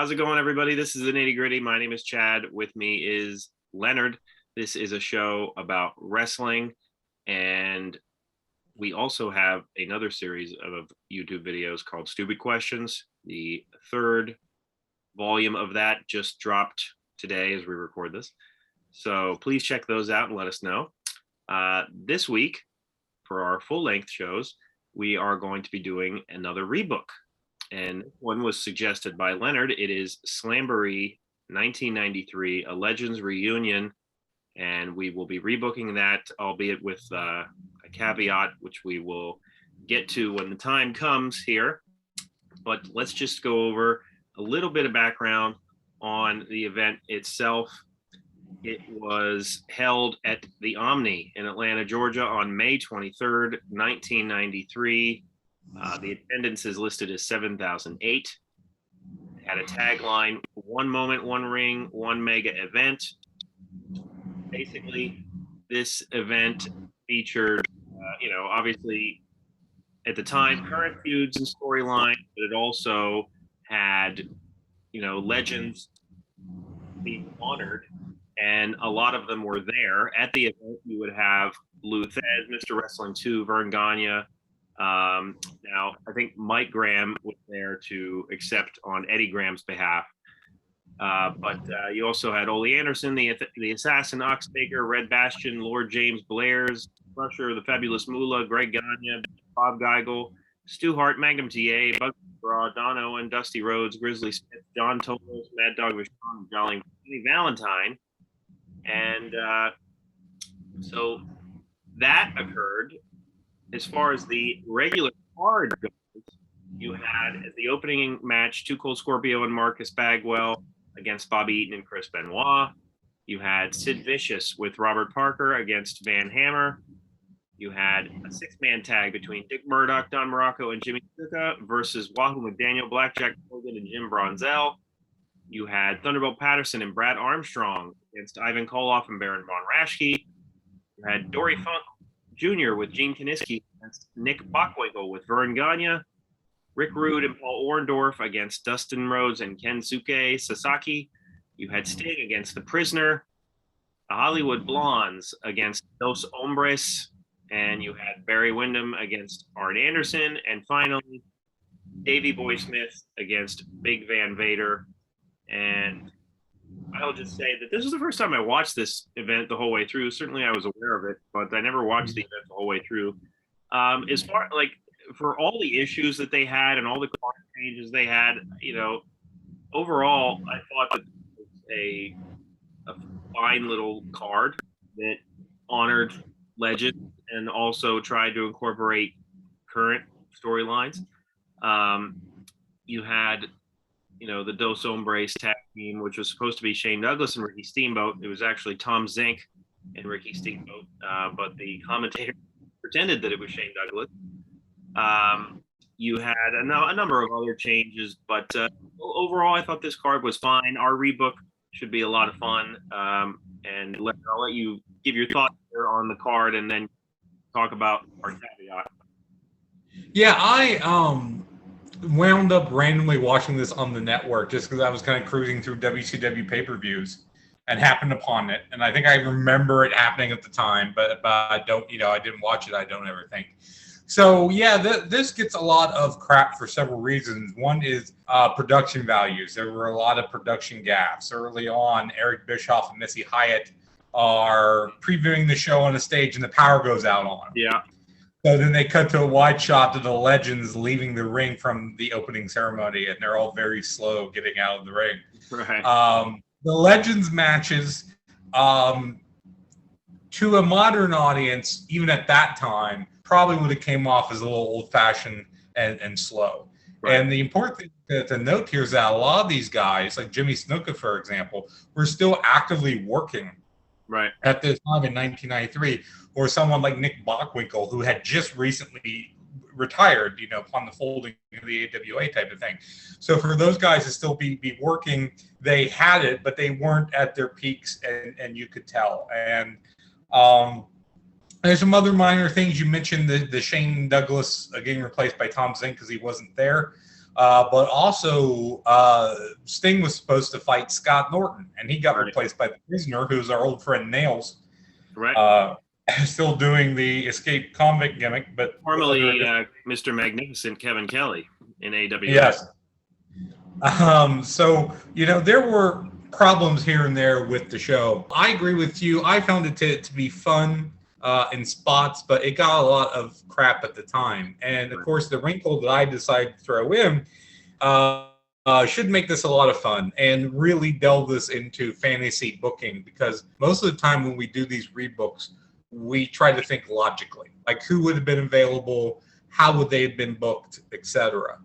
How's it going, everybody? This is the Nitty Gritty. My name is Chad. With me is Leonard. This is a show about wrestling, and we also have another series of YouTube videos called Stupid Questions. The third volume of that just dropped today as we record this. So please check those out and let us know. This week, for our full-length shows, we are going to be doing another rebook. And one was suggested by Leonard. It is Slamboree 1993, a Legends reunion. And we will be rebooking that, albeit with a caveat, which we will get to when the time comes here. But let's just go over a little bit of background on the event itself. It was held at the Omni in Atlanta, Georgia on May 23rd, 1993. The attendance is listed as 7,008. It had a tagline, one moment, one ring, one mega event. Basically, this event featured, obviously at the time, current feuds and storylines, but it also had, legends being honored. And a lot of them were there. At the event, you would have Lou Thesz, Mr. Wrestling 2, Vern Gagne. Now, I think Mike Graham was there to accept on Eddie Graham's behalf. But you also had Ole Anderson, the Assassin, Ox Baker, Red Bastion, Lord James Blair's, Crusher, the Fabulous Moolah, Greg Gagne, Bob Geigel, Stu Hart, Magnum T.A, Bug Raw, Don Owen, Dusty Rhodes, Grizzly Smith, John Tolos, Mad Dog Vachon, Jolly Valentine. And so that occurred. As far as the regular card goes, you had as the opening match, Too Cold Scorpio and Marcus Bagwell against Bobby Eaton and Chris Benoit. You had Sid Vicious with Robert Parker against Van Hammer. You had a six-man tag between Dick Murdoch, Don Morocco, and Jimmy Snuka versus Wahoo McDaniel, Blackjack Morgan, and Jim Bronzell. You had Thunderbolt Patterson and Brad Armstrong against Ivan Koloff and Baron Von Raschke. You had Dory Funk Jr. with Gene Kiniski against Nick Bockwinkel with Vern Gagne. Rick Rude and Paul Orndorff against Dustin Rhodes and Kensuke Sasaki. You had Sting against The Prisoner. The Hollywood Blondes against Dos Hombres. And you had Barry Windham against Arn Anderson. And finally, Davey Boy Smith against Big Van Vader. And I'll just say that this was the first time I watched this event the whole way through. Certainly I was aware of it, but I never watched the event the whole way through. As far for all the issues that they had and all the card changes they had, overall, I thought that it was a fine little card that honored legend and also tried to incorporate current storylines. You had the Dos Hombres tag team, which was supposed to be Shane Douglas and Ricky Steamboat. It was actually Tom Zink and Ricky Steamboat, but the commentator pretended that it was Shane Douglas. You had a number of other changes, but overall, I thought this card was fine. Our rebook should be a lot of fun. And I'll let you give your thoughts here on the card and then talk about our caveat. Yeah, I wound up randomly watching this on the network just because I was kind of cruising through WCW pay-per-views and happened upon it. And I think I remember it happening at the time, but I don't, I didn't watch it. I don't ever think. So yeah, this gets a lot of crap for several reasons. One is production values. There were a lot of production gaps early on. Eric Bischoff and Missy Hyatt are previewing the show on the stage and the power goes out on them. Yeah. So then they cut to a wide shot of the legends leaving the ring from the opening ceremony, and they're all very slow getting out of the ring. Right. The legends matches, to a modern audience, even at that time, probably would have came off as a little old-fashioned and slow. Right. And the important thing to note here is that a lot of these guys, like Jimmy Snuka, for example, were still actively working at this time in 1993, or someone like Nick Bockwinkel, who had just recently retired, upon the folding of the AWA type of thing. So for those guys to still be working, they had it, but they weren't at their peaks, and you could tell. And there's some other minor things. You mentioned the Shane Douglas getting replaced by Tom Zink because he wasn't there. But also, Sting was supposed to fight Scott Norton, and he got replaced by the Prisoner, who's our old friend Nails. Right. Still doing the escape convict gimmick, but formerly Mr. Magnificent Kevin Kelly in AWS. Yes. So, there were problems here and there with the show. I agree with you. I found it to be fun in spots, but it got a lot of crap at the time. And, of course, the wrinkle that I decided to throw in should make this a lot of fun and really delve this into fantasy booking, because most of the time when we do these rebooks, we try to think logically, like who would have been available, how would they have been booked, etc.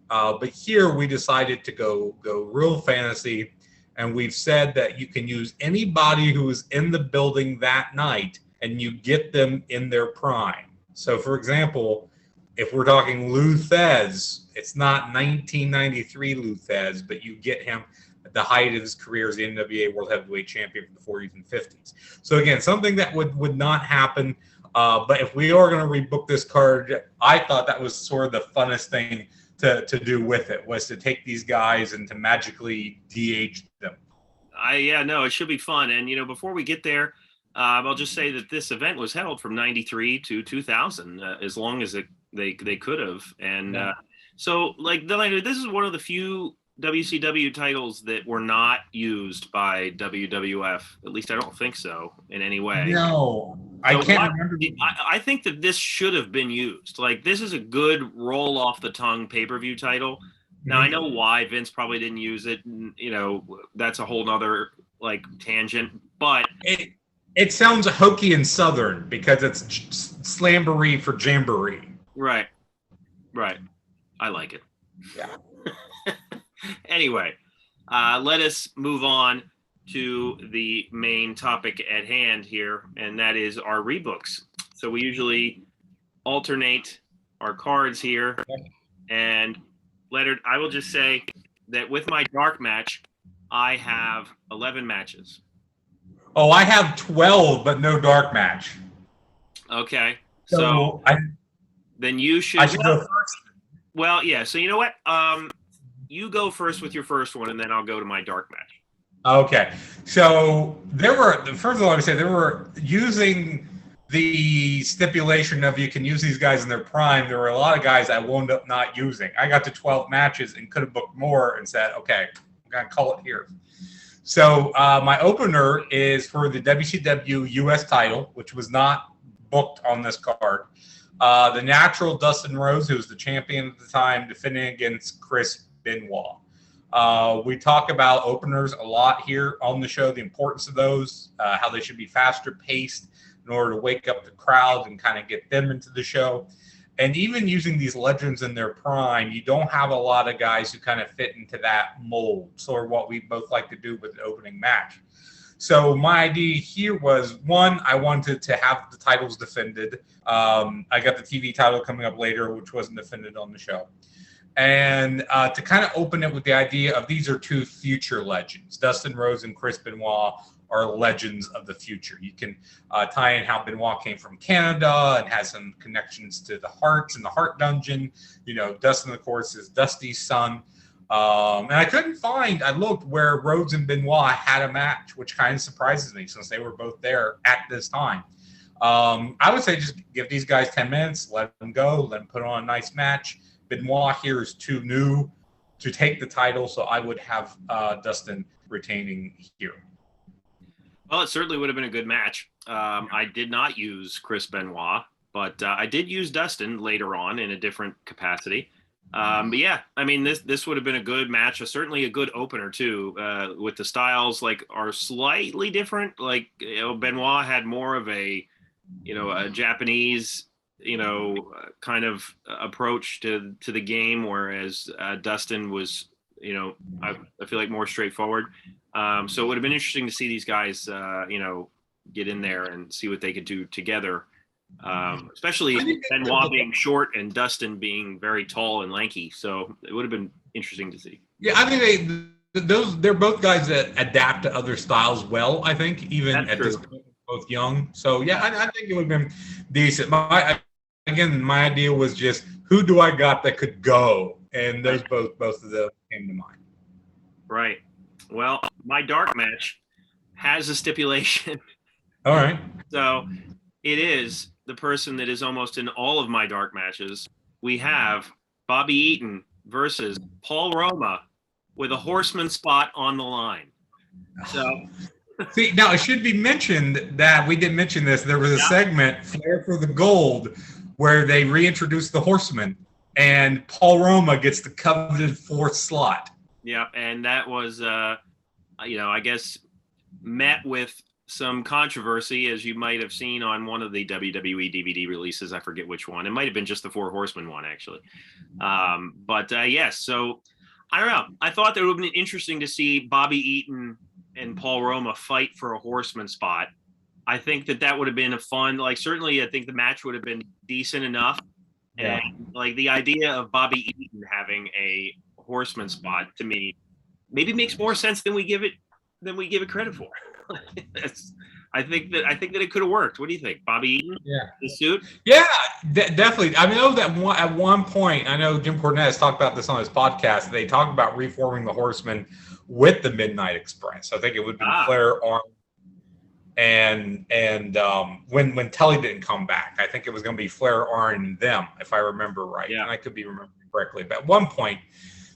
But here we decided to go real fantasy, and we've said that you can use anybody who is in the building that night, and you get them in their prime. So, for example, if we're talking Lou Thez, it's not 1993 Lou Thez, but you get him at the height of his career as the NWA World Heavyweight Champion from the 40s and 50s. So again, something that would not happen. But if we are going to rebook this card, I thought that was sort of the funnest thing to do with it, was to take these guys and to magically de-age them. It should be fun. And, before we get there, I'll just say that this event was held from 93 to 2000, as long as they could have. And so, this is one of the few WCW titles that were not used by WWF. At least I don't think so in any way. No, I can't remember. I think that this should have been used. This is a good roll off the tongue pay-per-view title. Now, I know why Vince probably didn't use it. And, that's a whole nother tangent. But it sounds hokey and southern because it's Slamboree for Jamboree. Right. I like it. Yeah. Anyway, let us move on to the main topic at hand here, and that is our rebooks. So we usually alternate our cards here. And Leonard, I will just say that with my dark match, I have 11 matches. Oh, I have 12, but no dark match. Okay. So then you should. I should go first. Well, yeah. So you know what? You go first with your first one, and then I'll go to my dark match. Okay. So first of all, I would say they were using the stipulation of you can use these guys in their prime. There were a lot of guys I wound up not using. I got to 12 matches and could have booked more and said, okay, I'm going to call it here. So my opener is for the WCW US title, which was not booked on this card. The Natural Dustin Rhodes, who was the champion at the time, defending against Chris Benoit. We talk about openers a lot here on the show, the importance of those, how they should be faster paced in order to wake up the crowd and kind of get them into the show. And even using these legends in their prime, you don't have a lot of guys who kind of fit into that mold, sort of what we both like to do with the opening match. So my idea here was, one, I wanted to have the titles defended. I got the TV title coming up later, which wasn't defended on the show. And to kind of open it with the idea of these are two future legends. Dustin Rhodes and Chris Benoit are legends of the future. You can tie in how Benoit came from Canada and has some connections to the Hearts and the Heart Dungeon. Dustin, of course, is Dusty's son. And I couldn't find, I looked where Rhodes and Benoit had a match, which kind of surprises me since they were both there at this time. I would say just give these guys 10 minutes, let them go, let them put on a nice match. Benoit here is too new to take the title, so I would have Dustin retaining here. Well, it certainly would have been a good match. I did not use Chris Benoit, but I did use Dustin later on in a different capacity. But yeah, I mean, this would have been a good match, certainly a good opener too, with the styles are slightly different. Benoit had more of a Japanese, kind of approach to the game, whereas Dustin was, I feel like more straightforward. So it would have been interesting to see these guys, get in there and see what they could do together. Especially Benoit being short and Dustin being very tall and lanky. So it would have been interesting to see. Yeah, I think they're both guys that adapt to other styles well, I think, even That's at true. this point, both young. So yeah, I think it would have been decent. My idea was just who do I got that could go? And those both of them came to mind. Right. Well, my dark match has a stipulation. All right. So it is the person that is almost in all of my dark matches. We have Bobby Eaton versus Paul Roma with a Horseman spot on the line. So see, now it should be mentioned that we didn't mention this. There was a segment, Flair for the Gold, where they reintroduced the Horsemen, and Paul Roma gets the coveted fourth slot. Yeah, and that was, I guess, met with some controversy, as you might have seen on one of the WWE DVD releases. I forget which one. It might have been just the Four Horsemen one, actually. Yes, so I don't know. I thought that it would have been interesting to see Bobby Eaton and Paul Roma fight for a Horseman spot. I think that would have been a fun, certainly I think the match would have been decent enough. Yeah. And the idea of Bobby Eaton having a Horseman spot, to me, maybe makes more sense than we give it credit for. I think that it could have worked. What do you think, Bobby Eaton? Yeah, the suit. Yeah, definitely. I know that at one point, I know Jim Cornette has talked about this on his podcast. They talked about reforming the Horsemen with the Midnight Express. I think it would be Flair, Arn, and when Tully didn't come back, I think it was going to be Flair, Arn, and them, if I remember right. Yeah. And I could be remembering correctly. But at one point,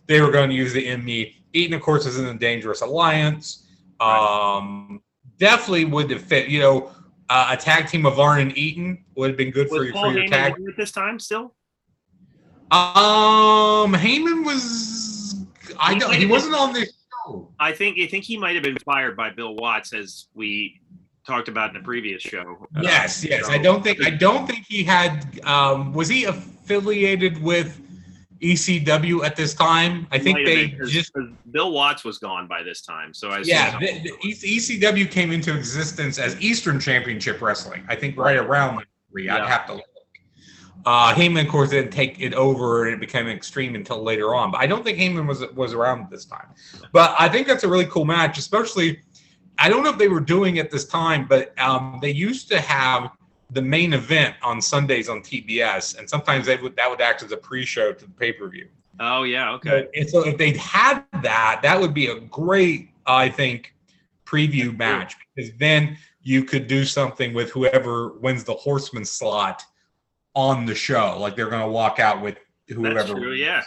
they were going to use the ME. Eaton, of course, is in the Dangerous Alliance. Right. Definitely would have fit. A tag team of Arn and Eaton would have been good for your tag. At this time, still. Heyman was. He wasn't on this show. I think he might have been fired by Bill Watts, as we talked about in the previous show. Yes. So. I don't think he had. Was he affiliated with ECW at this time? I think Bill Watts was gone by this time. So the ECW came into existence as Eastern Championship Wrestling. I think right around I'd have to look. Heyman, of course, didn't take it over, and it became Extreme until later on. But I don't think Heyman was around at this time. But I think that's a really cool match, especially. I don't know if they were doing it this time, but they used to have the main event on Sundays on TBS, and sometimes that would act as a pre-show to the pay-per-view. Oh yeah, okay. So if they'd had that would be a great, I think, preview match, because then you could do something with whoever wins the Horseman slot on the show. Like they're going to walk out with whoever. That's true, yeah.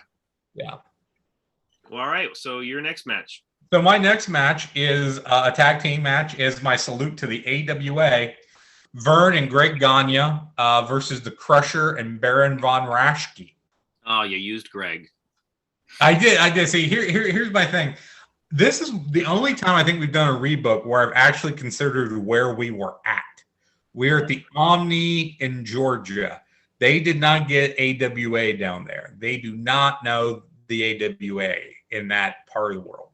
Yeah. Well, all right. So your next match. So my next match is a tag team match. Is my salute to the AWA. Vern and Greg Gagne versus the Crusher and Baron von Raschke. Oh, you used Greg. I did. See, here's my thing. This is the only time I think we've done a rebook where I've actually considered where we were at. We're at the Omni in Georgia. They did not get AWA down there. They do not know the AWA in that part of the world.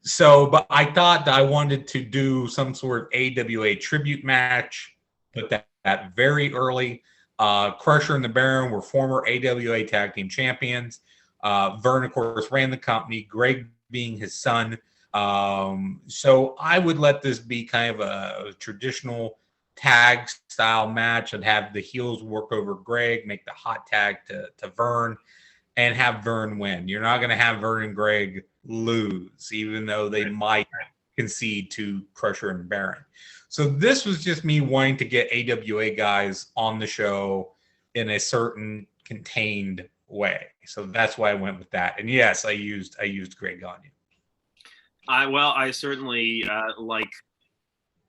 So, but I thought that I wanted to do some sort of AWA tribute match, but that very early. Crusher and the Baron were former AWA tag team champions. Vern, of course, ran the company, Greg being his son. So I would let this be kind of a traditional tag style match and have the heels work over Greg, make the hot tag to Vern, and have Vern win. You're not going to have Vern and Greg lose, even though they might concede to Crusher and Baron. So this was just me wanting to get AWA guys on the show in a certain contained way. So that's why I went with that. And yes, I used Greg Gagne. I certainly like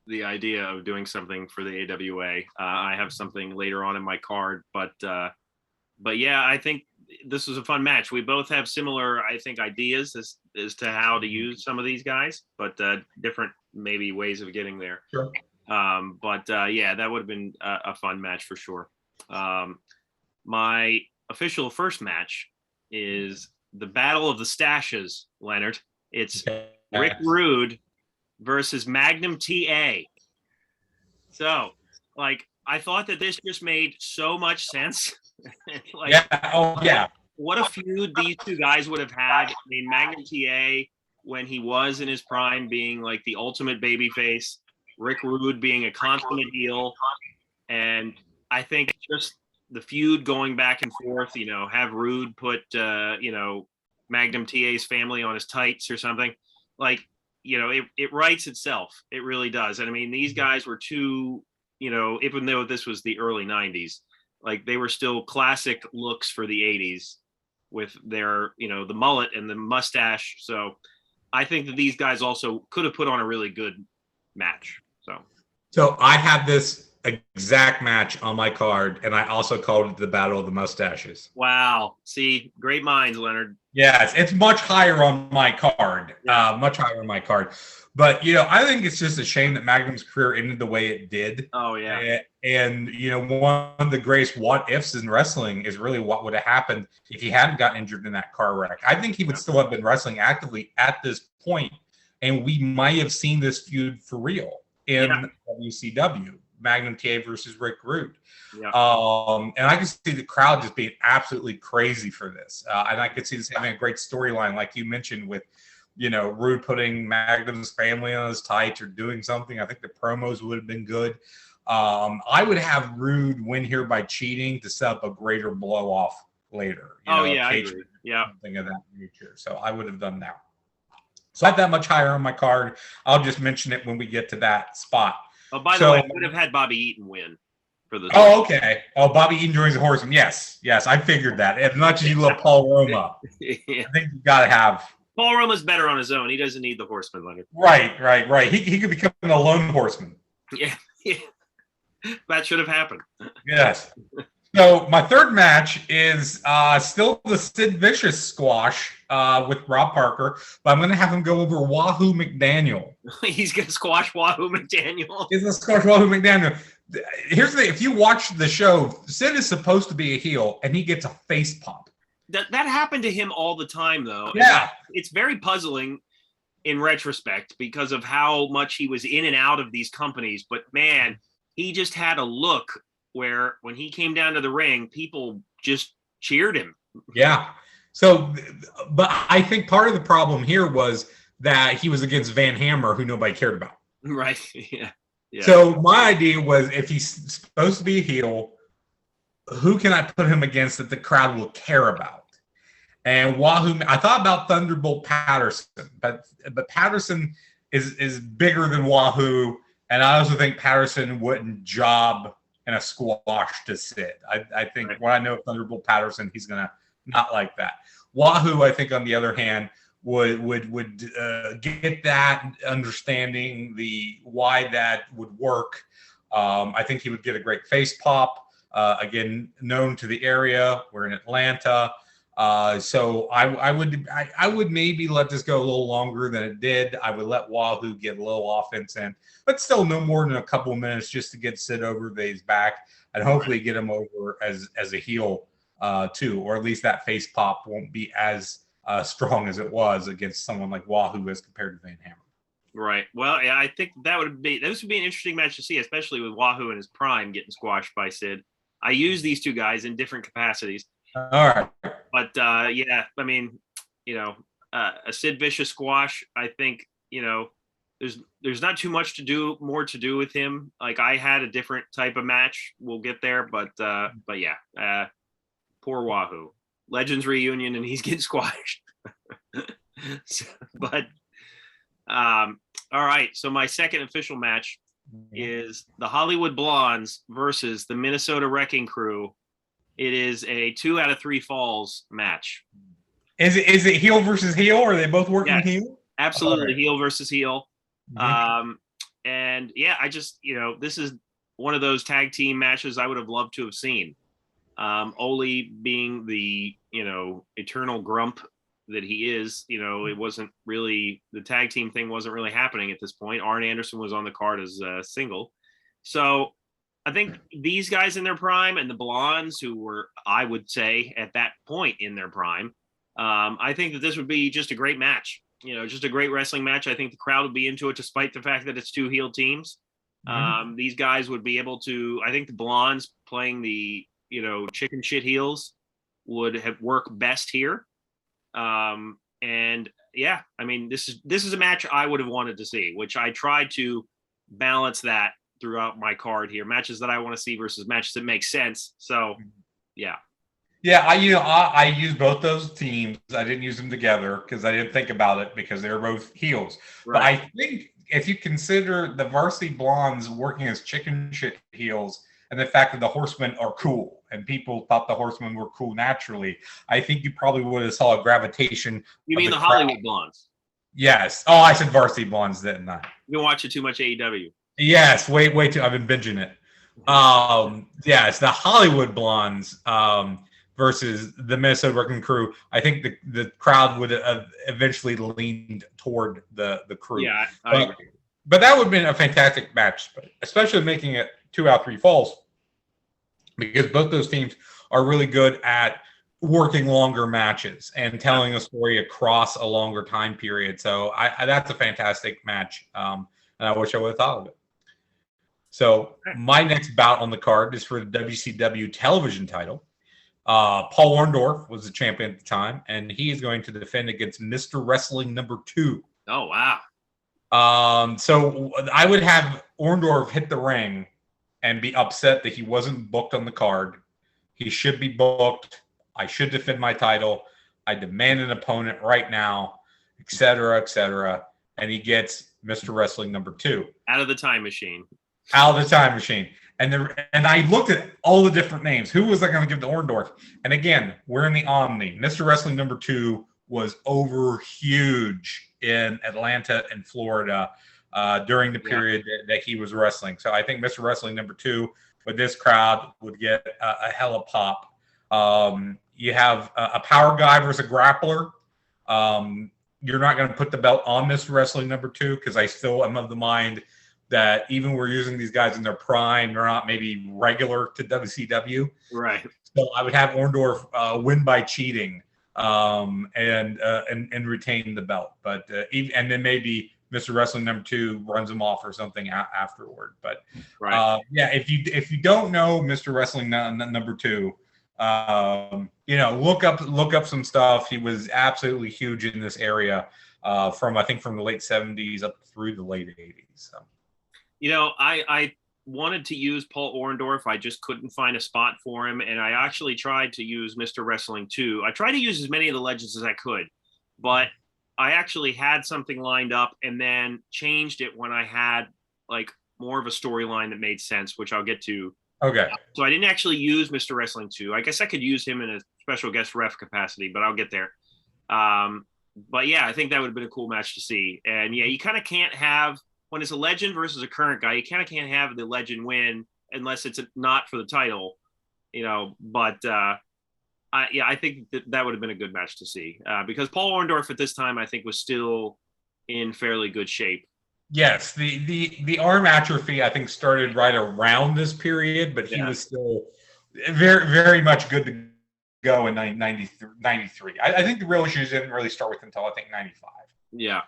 the idea of doing something for the AWA. I have something later on in my card, but yeah, I think this was a fun match. We both have similar, I think, ideas as to how to use some of these guys, but different maybe ways of getting there. Sure. Yeah, that would have been a fun match for sure. My official first match is the Battle of the Stashes, Leonard. It's Rick Rude versus Magnum T.A. So, I thought that this just made so much sense. What a feud these two guys would have had. I mean, Magnum T.A., when he was in his prime, being like the ultimate babyface, Rick Rude being a consummate heel, and I think just the feud going back and forth, have Rude put, Magnum T.A.'s family on his tights or something. Like, it writes itself. It really does. And I mean, these guys were two, even though this was the early 90s, like they were still classic looks for the 80s with their, the mullet and the mustache. So I think that these guys also could have put on a really good match. So I have this exact match on my card, and I also called it the Battle of the Mustaches. Wow. See, great minds, Leonard. Yes, it's much higher on my card. Much higher on my card. But, I think it's just a shame that Magnum's career ended the way it did. Oh, yeah. And one of the greatest what-ifs in wrestling is really what would have happened if he hadn't gotten injured in that car wreck. I think he would still have been wrestling actively at this point, and we might have seen this feud for real in WCW. Magnum T.A. versus Rick Rude. Yeah. And I can see the crowd just being absolutely crazy for this. And I could see this having a great storyline, like you mentioned, with, Rude putting Magnum's family on his tights or doing something. I think the promos would have been good. I would have Rude win here by cheating to set up a greater blow off later. I agree. Yeah. Something of that nature. So I would have done that. So I have that much higher on my card. I'll just mention it when we get to that spot. Oh, by the way, I would have had Bobby Eaton win for the. Oh, okay. Oh, Bobby Eaton joins the Horsemen. Yes, I figured that. As much as you love Paul Roma, I think you got to have. Paul Roma's better on his own. He doesn't need the Horsemen, Leonard. Right. He could become a lone Horseman. Yeah. That should have happened. Yes. So my third match is still the Sid Vicious squash with Rob Parker, but I'm going to have him go over Wahoo McDaniel. He's going to squash Wahoo McDaniel. He's going to squash Wahoo McDaniel. Here's the thing. If you watch the show, Sid is supposed to be a heel, and he gets a face pump. That happened to him all the time, though. Yeah. It's very puzzling in retrospect because of how much he was in and out of these companies. But, man, he just had a look where when he came down to the ring, people just cheered him. Yeah. So, but I think part of the problem here was that he was against Van Hammer, who nobody cared about. Right. Yeah. So my idea was, if he's supposed to be a heel, who can I put him against that the crowd will care about? And Wahoo, I thought about Thunderbolt Patterson, but Patterson is bigger than Wahoo, and I also think Patterson wouldn't job in a squash to Sid. I think when I know Thunderbolt Patterson, he's gonna not like that. Wahoo, I think, on the other hand, would get that, understanding why that would work. I think he would get a great face pop. Again, known to the area. We're in Atlanta. So I would maybe let this go a little longer than it did. I would let Wahoo get a little offense in, but still no more than a couple of minutes just to get Sid over his back and hopefully get him over as a heel too, or at least that face pop won't be as strong as it was against someone like Wahoo as compared to Van Hammer. Right. Well, yeah, I think this would be an interesting match to see, especially with Wahoo in his prime getting squashed by Sid. I use these two guys in different capacities. All right. But yeah, I mean, a Sid Vicious squash, I think, there's not too much more to do with him. Like, I had a different type of match. We'll get there, but yeah, poor Wahoo. Legends reunion and he's getting squashed. All right. So my second official match is the Hollywood Blondes versus the Minnesota Wrecking Crew. It is a 2 out of 3 falls match. Is it heel versus heel, or are they both working heel? Absolutely, right. Heel versus heel. Mm-hmm. And yeah, I just, this is one of those tag team matches I would have loved to have seen. Ole being the, eternal grump that he is, it wasn't really, the tag team thing wasn't really happening at this point. Arn Anderson was on the card as a single. So I think these guys in their prime and the Blondes, who were, I would say, at that point in their prime, I think that this would be just a great match. Just a great wrestling match. I think the crowd would be into it, despite the fact that it's 2 heel teams. Mm-hmm. These guys would be able to, I think the Blondes playing the, chicken shit heels would have worked best here. And yeah, I mean, this is a match I would have wanted to see, which I tried to balance that throughout my card here. Matches that I want to see versus matches that make sense. So Yeah. Yeah, I used both those teams. I didn't use them together because I didn't think about it because they were both heels. Right. But I think if you consider the Varsity Blondes working as chicken shit heels and the fact that the Horsemen are cool and people thought the Horsemen were cool naturally, I think you probably would have saw a gravitation. You mean the crowd. Hollywood Blondes? Yes. Oh, I said Varsity Blondes, didn't I? You've been watching too much AEW. Yes, way too. I've been binging it. Yeah, it's the Hollywood Blondes versus the Minnesota Wrecking Crew. I think the crowd would have eventually leaned toward the crew. Yeah, I agree. But that would have been a fantastic match, especially making it 2 out of 3 falls, because both those teams are really good at working longer matches and telling a story across a longer time period. So that's a fantastic match, and I wish I would have thought of it. So my next bout on the card is for the WCW television title. Paul Orndorff was the champion at the time, and he is going to defend against Mr. Wrestling number 2. Oh, wow. So I would have Orndorff hit the ring and be upset that he wasn't booked on the card. He should be booked. I should defend my title. I demand an opponent right now, etc., etc. And he gets Mr. Wrestling number 2. Out of the time machine. Out of the time machine. And I looked at all the different names. Who was I going to give to Orndorff? And again, we're in the Omni. Mr. Wrestling number 2 was over huge in Atlanta and Florida during the period that he was wrestling. So I think Mr. Wrestling number 2 with this crowd would get a hell of pop. You have a power guy versus a grappler. You're not going to put the belt on Mr. Wrestling number 2 because I still am of the mind that even we're using these guys in their prime, they're not maybe regular to WCW. Right. So I would have Orndorff win by cheating and retain the belt. But and then maybe Mr. Wrestling number 2 runs him off or something afterward. But yeah, if you don't know Mr. Wrestling number 2, look up some stuff. He was absolutely huge in this area from the late 70s up through the late 80s. So. I wanted to use Paul Orndorff. I just couldn't find a spot for him. And I actually tried to use Mr. Wrestling 2. I tried to use as many of the legends as I could, but I actually had something lined up and then changed it when I had like more of a storyline that made sense, which I'll get to. Okay. So I didn't actually use Mr. Wrestling 2. I guess I could use him in a special guest ref capacity, but I'll get there. But yeah, I think that would have been a cool match to see. And yeah, you kind of can't have, when it's a legend versus a current guy, you kind of can't have the legend win unless it's not for the title, but I think that would have been a good match to see because Paul Orndorff at this time, I think, was still in fairly good shape. Yes. The arm atrophy, I think, started right around this period, but he was still very, very much good to go in 93. I think the real issues didn't really start with until I think 95. Yeah.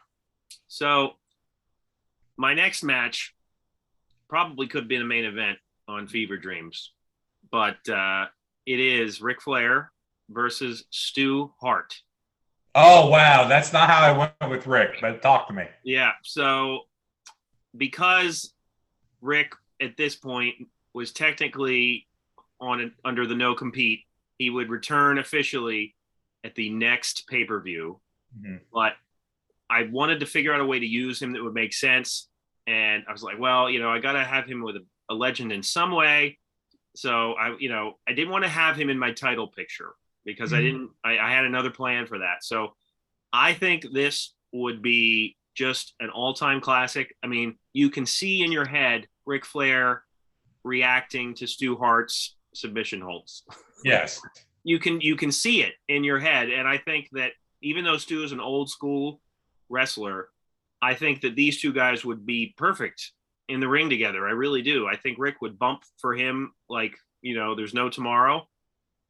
So my next match probably could be the main event on Fever Dreams, but it is Ric Flair versus Stu Hart. Oh, wow. That's not how I went with Rick, but talk to me. Yeah. So because Rick at this point was technically under the no compete, he would return officially at the next pay-per-view. Mm-hmm. But I wanted to figure out a way to use him that would make sense. And I was like, well, I got to have him with a legend in some way. So I didn't want to have him in my title picture because I had another plan for that. So I think this would be just an all-time classic. I mean, you can see in your head Ric Flair reacting to Stu Hart's submission holds. Yes. You can see it in your head. And I think that even though Stu is an old school wrestler, I think that these two guys would be perfect in the ring together. I really do. I think Rick would bump for him like, there's no tomorrow.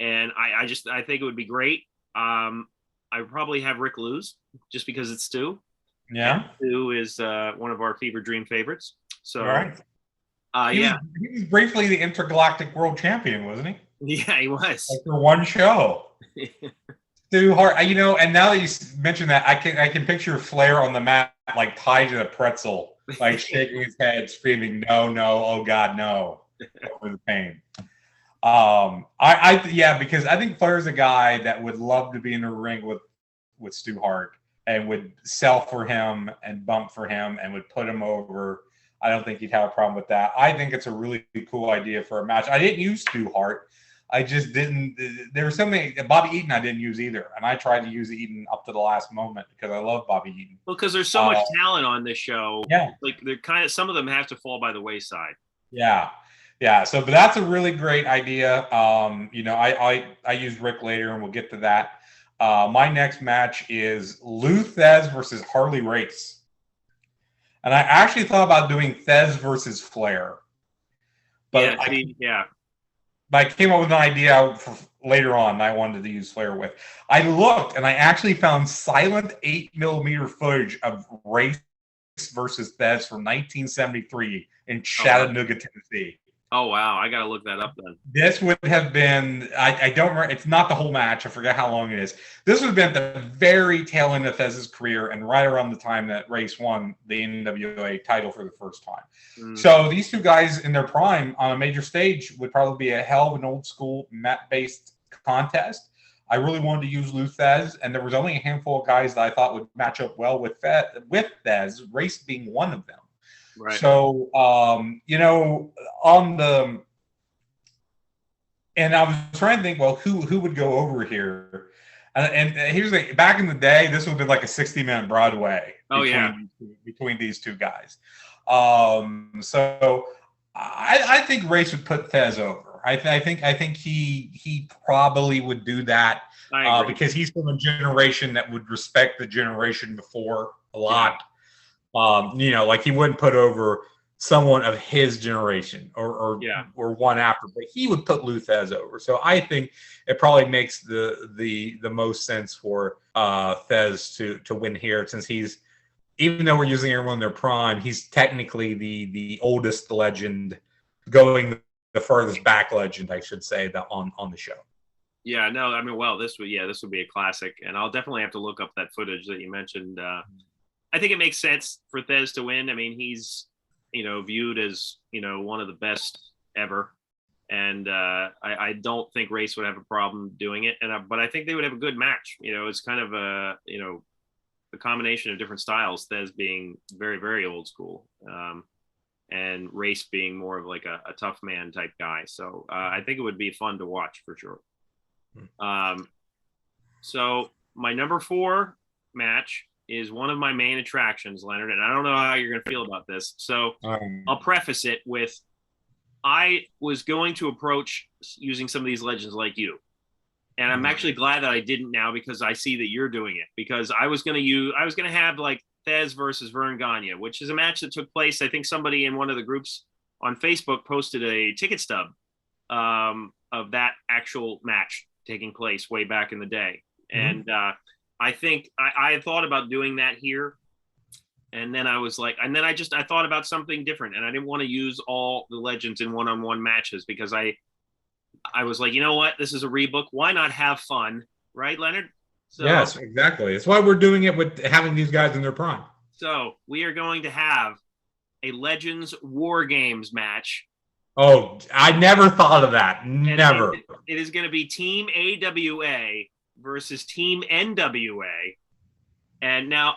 And I think it would be great. I would probably have Rick lose just because it's Stu. Yeah. And Stu is one of our Fever Dream favorites. So, all right. He was briefly the intergalactic world champion, wasn't he? Yeah, he was. Like for one show. Stu Hart, and now that you mentioned that, I can picture Flair on the mat, like tied to a pretzel, like shaking his head, screaming, "No, no, oh God, no!" over the pain. Yeah, because I think Flair's a guy that would love to be in the ring with Stu Hart and would sell for him and bump for him and would put him over. I don't think he'd have a problem with that. I think it's a really cool idea for a match. I didn't use Stu Hart. I just didn't. There was so many. Bobby Eaton I didn't use either, and I tried to use Eaton up to the last moment because I love Bobby Eaton. Well, because there's so much talent on this show. Yeah, like they're kind of some of them have to fall by the wayside. Yeah. So, but that's a really great idea. I used Rick later, and we'll get to that. My next match is Lou Thez versus Harley Race, and I actually thought about doing Thez versus Flair, but But I came up with an idea for later on I wanted to use Flair with. I looked, and I actually found silent 8mm footage of Race versus Thez from 1973 in Chattanooga, Tennessee. Oh, wow. I got to look that up then. This would have been, I don't remember, it's not the whole match. I forget how long it is. This would have been the very tail end of Thez's career and right around the time that Race won the NWA title for the first time. So these two guys in their prime on a major stage would probably be a hell of an old school mat-based contest. I really wanted to use Lou Thez, and there was only a handful of guys that I thought would match up well with Thez, Race being one of them. Right. So, and I was trying to think, well, who would go over here? And here's the back in the day, this would have been like a 60-minute Broadway. Between these two guys. So I think Race would put Thez over. I think he probably would do that because he's from a generation that would respect the generation before a lot. Like he wouldn't put over someone of his generation or one after, but he would put Lou Thez over. So I think it probably makes the most sense for Thez to win here, since he's, even though we're using everyone in their prime, he's technically the oldest legend, going the furthest back legend, I should say, that on the show. Yeah, no, I mean, well, this would be a classic, and I'll definitely have to look up that footage that you mentioned. I think it makes sense for Thez to win. I mean, he's, viewed as, one of the best ever. And I don't think Race would have a problem doing it. But I think they would have a good match. It's kind of a combination of different styles, Thez being very, very old school. And Race being more of like a tough man type guy. So I think it would be fun to watch for sure. So my number 4 match is one of my main attractions, Leonard, and I don't know how you're going to feel about this. So I'll preface it with, I was going to approach using some of these legends like you. And I'm actually glad that I didn't now, because I see that you're doing it, because I was going to have like Thez versus Vern Gagne, which is a match that took place. I think somebody in one of the groups on Facebook posted a ticket stub of that actual match taking place way back in the day. And I think I had thought about doing that here. And then I was like, and then I thought about something different, and I didn't want to use all the legends in one-on-one matches, because I was like, you know what? This is a rebook. Why not have fun? Right, Leonard? So, yes, exactly. That's why we're doing it with having these guys in their prime. So we are going to have a Legends War Games match. Oh, I never thought of that. Never. It is going to be Team AWA versus Team NWA. And now,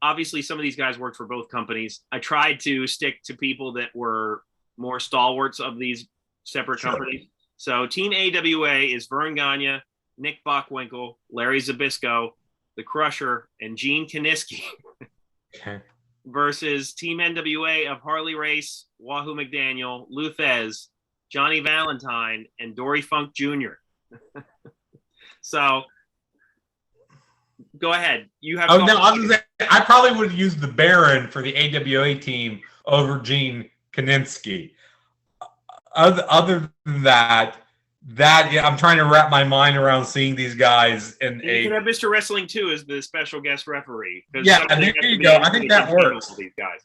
obviously, some of these guys worked for both companies. I tried to stick to people that were more stalwarts of these separate companies. So Team AWA is Vern Gagne, Nick Bockwinkel, Larry Zbyszko, The Crusher, and Gene Kiniski. Okay. Versus Team NWA of Harley Race, Wahoo McDaniel, Lou Thez, Johnny Valentine, and Dory Funk Jr. So, go ahead. You have. Oh no, I probably would have used the Baron for the AWA team over Gene Kiniski. Other than that, I'm trying to wrap my mind around seeing these guys in and you can have Mr. Wrestling 2 as the special guest referee. Yeah, there you go. I think that works. These guys.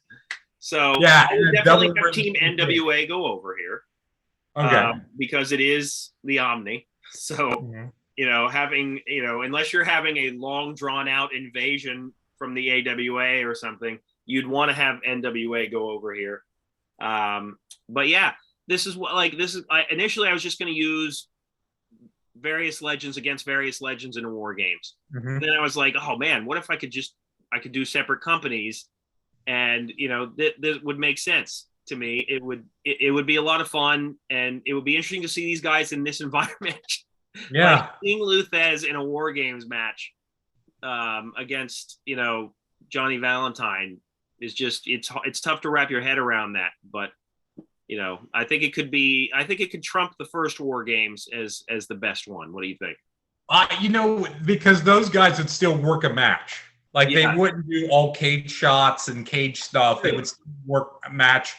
So yeah, I would definitely have Team NWA go over here. Okay. Because it is the Omni. So having unless you're having a long drawn out invasion from the AWA or something, you'd want to have NWA go over here. But yeah. initially I was just going to use various legends against various legends in war games. Mm-hmm. Then I was like, oh man, what if I could do separate companies, and this would make sense to me. It would be a lot of fun, and it would be interesting to see these guys in this environment. Yeah, like seeing Luthez in a war games match against Johnny Valentine is just it's tough to wrap your head around that, but I think it could trump the first war games as the best one. What do you think? Because those guys would still work a match. Like they wouldn't do all cage shots and cage stuff. They would work a match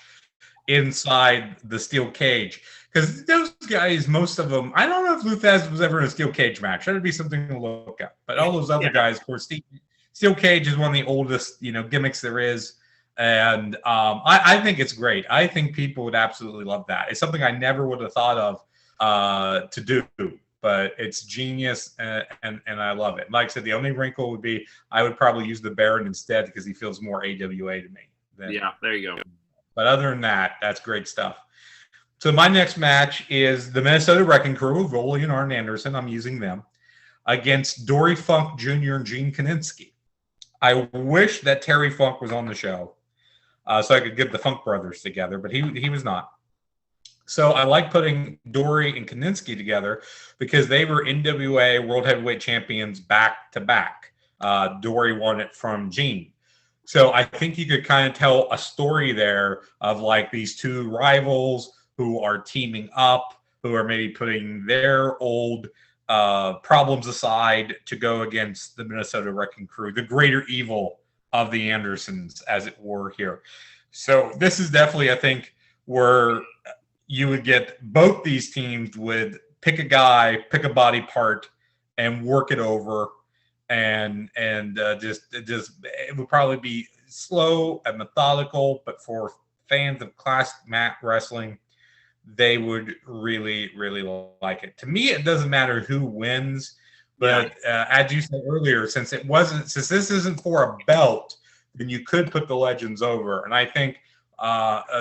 inside the steel cage. Because those guys, most of them, I don't know if Luthez was ever in a steel cage match. That would be something to look at. But all those other guys, of course, steel cage is one of the oldest, gimmicks there is. And I think it's great. I think people would absolutely love that. It's something I never would have thought of to do. But it's genius, and I love it. Like I said, the only wrinkle would be I would probably use the Baron instead because he feels more AWA to me. Yeah, there you go. But other than that, that's great stuff. So my next match is the Minnesota Wrecking Crew of Leonard and Anderson. I'm using them against Dory Funk Jr. and Gene Kaninsky. I wish that Terry Funk was on the show so I could get the Funk brothers together, but he was not. So I like putting Dory and Kaninsky together because they were NWA World Heavyweight Champions back to back. Dory won it from Gene. So I think you could kind of tell a story there of like these two rivals who are teaming up, who are maybe putting their old problems aside to go against the Minnesota Wrecking Crew, the greater evil of the Andersons, as it were here. So this is definitely, I think, where you would get both these teams would pick a guy, pick a body part, and work it over, and just it would probably be slow and methodical, but for fans of classic mat wrestling, they would really, really like it. To me, it doesn't matter who wins, but as you said earlier, since this isn't for a belt, then you could put the legends over, and I think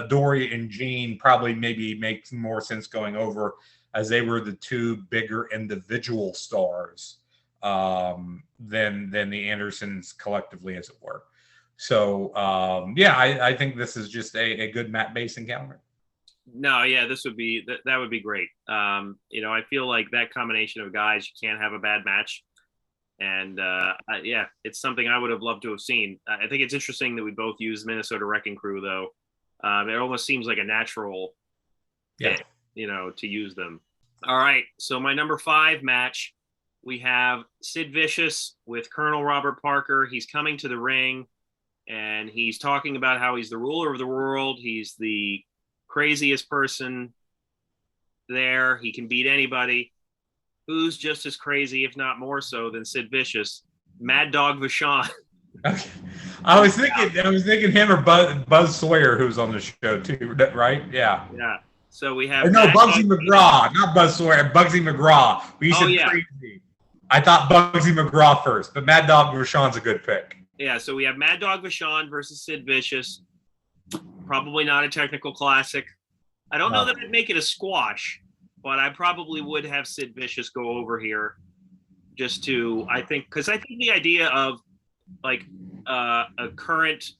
Dory and Gene probably maybe makes more sense going over as they were the two bigger individual stars than the Andersons collectively, as it were. So I think this is just a good mat-based encounter. No, yeah, that would be great. I feel like that combination of guys, you can't have a bad match. And it's something I would have loved to have seen. I think it's interesting that we both use Minnesota Wrecking Crew, though. It almost seems like a natural fit, to use them. All right, so my number 5 match, we have Sid Vicious with Colonel Robert Parker. He's coming to the ring, and he's talking about how he's the ruler of the world. He's the craziest person there. He can beat anybody. Who's just as crazy, if not more so, than Sid Vicious? Mad Dog Vachon. Okay. I was thinking him or Buzz Sawyer, who's on the show too, right? Yeah. Yeah. So we have Bugsy McGraw, not Buzz Sawyer, Bugsy McGraw. We said crazy. I thought Bugsy McGraw first, but Mad Dog Vachon's a good pick. Yeah. So we have Mad Dog Vachon versus Sid Vicious. Probably not a technical classic. I don't know that I'd make it a squash, but I probably would have Sid Vicious go over here because I think the idea of like a current,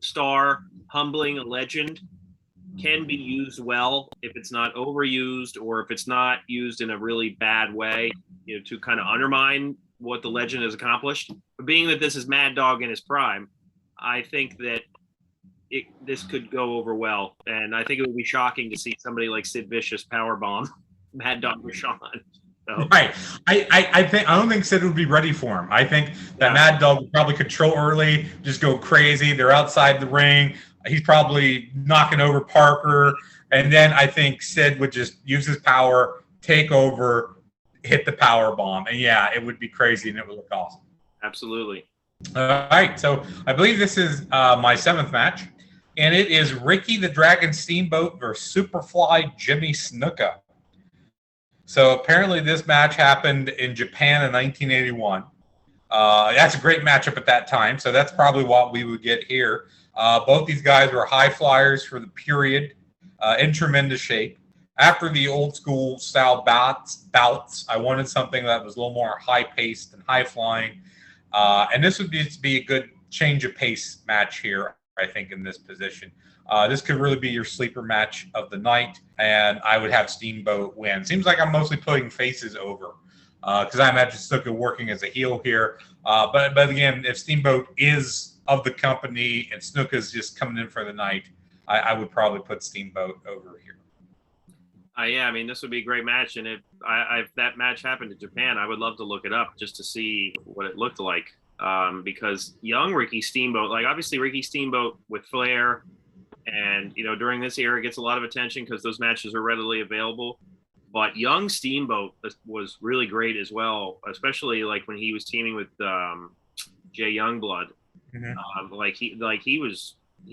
star humbling a legend can be used well if it's not overused or if it's not used in a really bad way, to kind of undermine what the legend has accomplished. But being that this is Mad Dog in his prime, I think that this could go over well. And I think it would be shocking to see somebody like Sid Vicious powerbomb Mad Dog Vachon. So. Right. I don't think Sid would be ready for him. I think that Mad Dog would probably control early, just go crazy. They're outside the ring. He's probably knocking over Parker. And then I think Sid would just use his power, take over, hit the power bomb. And it would be crazy and it would look awesome. Absolutely. All right. So I believe this is my 7th match. And it is Ricky the Dragon Steamboat versus Superfly Jimmy Snuka. So apparently this match happened in Japan in 1981. That's a great matchup at that time. So that's probably what we would get here. Both these guys were high flyers for the period. in tremendous shape. After the old school style bouts, I wanted something that was a little more high paced and high flying. And this would be a good change of pace match here, I think, in this position. This could really be your sleeper match of the night, and I would have Steamboat win. Seems like I'm mostly putting faces over because I imagine Snuka working as a heel here. But again, if Steamboat is of the company and Snuka's just coming in for the night, I would probably put Steamboat over here. Yeah, I mean, this would be a great match, and if that match happened in Japan, I would love to look it up just to see what it looked like. Because young Ricky Steamboat, like obviously Ricky Steamboat with Flair, and during this era gets a lot of attention because those matches are readily available. But young Steamboat was really great as well, especially like when he was teaming with Jay Youngblood. He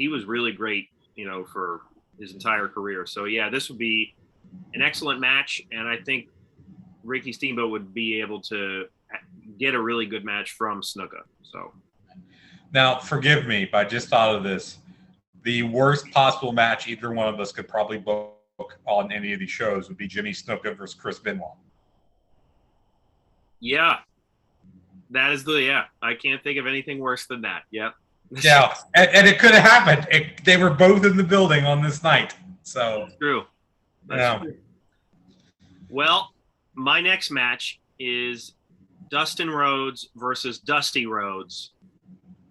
was really great, for his entire career. So yeah, this would be an excellent match, and I think Ricky Steamboat would be able to get a really good match from Snuka. So now, forgive me, but I just thought of this. The worst possible match either one of us could probably book on any of these shows would be Jimmy Snuka versus Chris Benoit. Yeah, that is I can't think of anything worse than that. Yeah. Yeah, and it could have happened. They were both in the building on this night. So that's true. That's true. Well, my next match is Dustin Rhodes versus Dusty Rhodes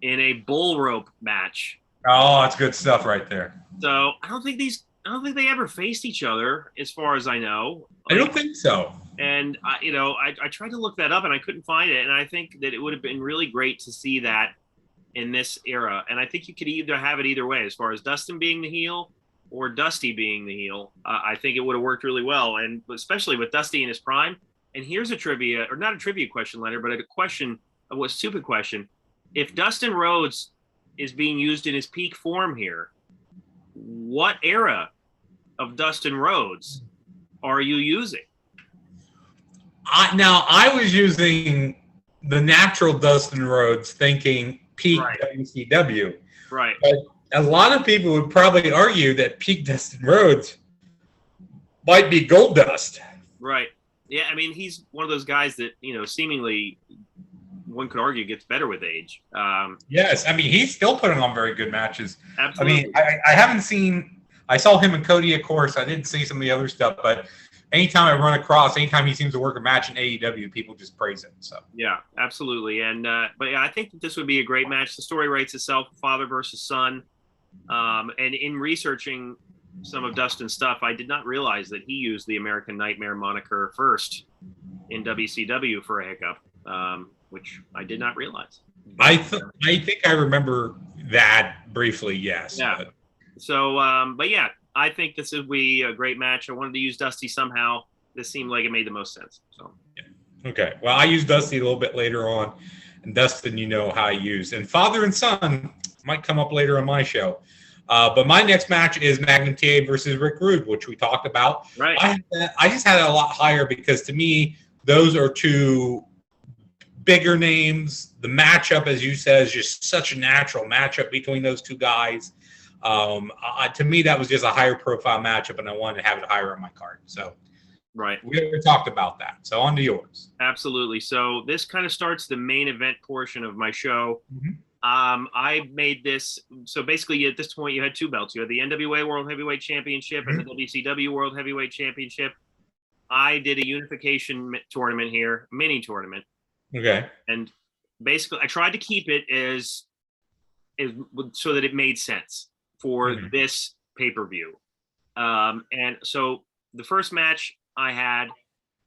in a bull rope match. Oh, that's good stuff right there. So I don't think they ever faced each other, as far as I know. I don't think so. And I tried to look that up and I couldn't find it. And I think that it would have been really great to see that in this era. And I think you could either have it either way, as far as Dustin being the heel or Dusty being the heel. I think it would have worked really well, and especially with Dusty in his prime. And here's a trivia, or not a trivia question, Leonard, but a stupid question. If Dustin Rhodes is being used in his peak form here, what era of Dustin Rhodes are you using? I was using the natural Dustin Rhodes, thinking peak WCW. Right. But a lot of people would probably argue that peak Dustin Rhodes might be Gold Dust. Right. Yeah, I mean, he's one of those guys that, seemingly one could argue gets better with age. Yes, I mean, he's still putting on very good matches. Absolutely. I mean, I haven't seen – I saw him in Cody, of course. I didn't see some of the other stuff, but anytime he seems to work a match in AEW, people just praise him. So yeah, absolutely. And but yeah, I think that this would be a great match. The story writes itself, father versus son. And in researching some of Dustin's stuff, I did not realize that he used the American Nightmare moniker first in WCW for a hiccup, which I did not realize. I think I remember that briefly, yes. Yeah. But. So, but yeah, I think this would be a great match. I wanted to use Dusty somehow. This seemed like it made the most sense. So. Yeah. Okay. Well, I used Dusty a little bit later on, and Dustin, how I used. And father and son might come up later on my show. But my next match is Magnum T.A versus Rick Rude, which we talked about. Right. I just had it a lot higher because to me, those are two bigger names. The matchup, as you said, is just such a natural matchup between those two guys. To me, that was just a higher profile matchup, and I wanted to have it higher on my card. So right. We already talked about that. So on to yours. Absolutely. So this kind of starts the main event portion of my show. Mm-hmm. I made this. So basically, at this point, you had two belts. You had the NWA World Heavyweight Championship and the WCW World Heavyweight Championship. I did a unification tournament here, mini tournament. Okay. And basically, I tried to keep it as so that it made sense for this pay-per-view. And so the first match I had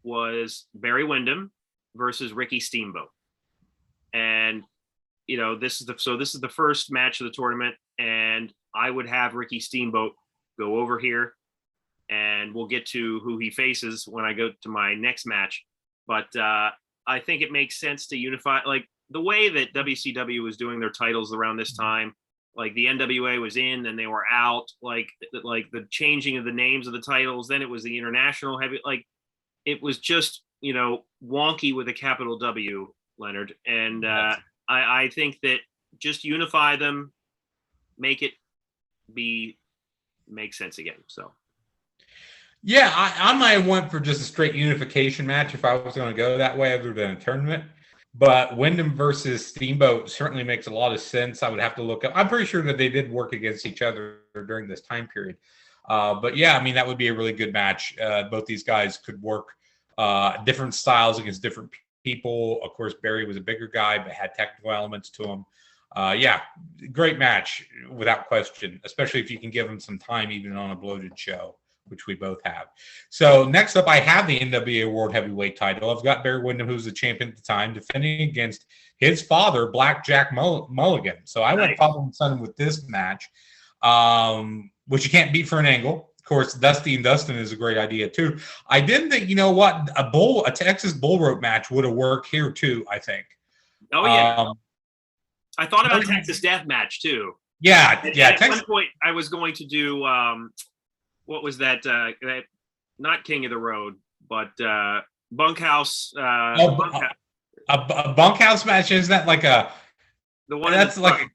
was Barry Windham versus Ricky Steamboat. And this is the first match of the tournament, and I would have Ricky Steamboat go over here, and we'll get to who he faces when I go to my next match. But I think it makes sense to unify, like the way that WCW was doing their titles around this time. Like the NWA was in, then they were out. Like the changing of the names of the titles. Then it was the international heavy. Like it was just wonky with a capital W, Leonard. And I think that just unify them, make sense again. So Yeah, I might have went for just a straight unification match if I was going to go that way other than a tournament. But Wyndham versus Steamboat certainly makes a lot of sense. I would have to look up. I'm pretty sure that they did work against each other during this time period. But yeah, I mean, that would be a really good match. Both these guys could work different styles against different people. Of course, Barry was a bigger guy, but had technical elements to him. Yeah, great match without question, especially if you can give him some time even on a bloated show, which we both have. So next up, I have the NWA World Heavyweight title. I've got Barry Windham, who's the champion at the time, defending against his father, Blackjack Mulligan. So I went father and son with this match, which you can't beat for an angle. Of course, Dusty and Dustin is a great idea too. I didn't think, you know what, a Texas bull rope match would have worked here too, I think. Oh yeah. I thought about Texas Death Match too. Yeah, yeah. At one point, I was going to do what was that? That not King of the Road, but Bunkhouse. A bunkhouse match, is that like a? The one that's like.